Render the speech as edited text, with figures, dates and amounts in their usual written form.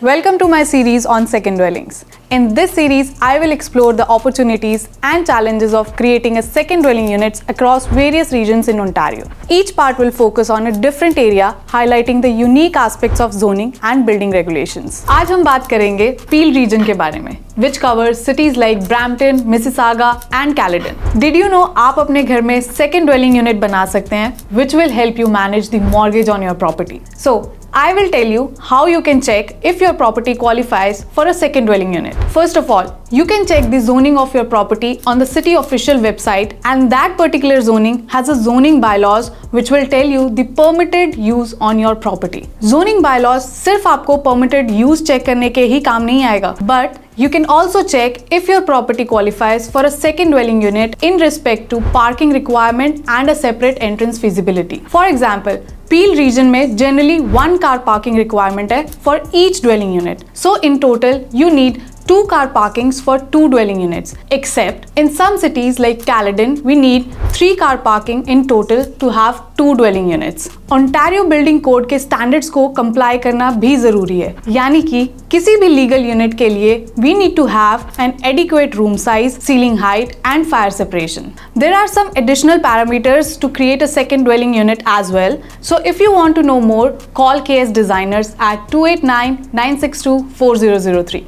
Welcome to my series on second dwellings. In this series, I will explore the opportunities and challenges of creating a second dwelling units across various regions in Ontario. Each part will focus on a different area, highlighting the unique aspects of zoning and building regulations. आज हम बात करेंगे Peel region के बारे में, which covers cities like Brampton, Mississauga and Caledon. Did you know आप अपने घर में second dwelling unit बना सकते हैं, which will help you manage the mortgage on your property. So, I will tell you how you can check if your property qualifies for a second dwelling unit. First of all, you can check the zoning of your property on the city official website, and that particular zoning has a zoning bylaws which will tell you the permitted use on your property. Zoning bylaws सिर्फ आपको permitted use check करने के ही काम नहीं आएगा, but you can also check if your property qualifies for a second dwelling unit in respect to parking requirement and a separate entrance feasibility. For example, Peel region में generally one car parking requirement है for each dwelling unit. So in total, you need 2 car parkings for 2 dwelling units. Except in some cities like Caledon, we need 3 car parking in total to have 2 dwelling units. Ontario Building Code के standards को comply करना भी जरूरी है. यानी कि किसी भी legal unit के लिए we need to have an adequate room size, ceiling height and fire separation. There are some additional parameters to create a second dwelling unit as well. So if you want to know more, call KS Designers at 289 962 4003.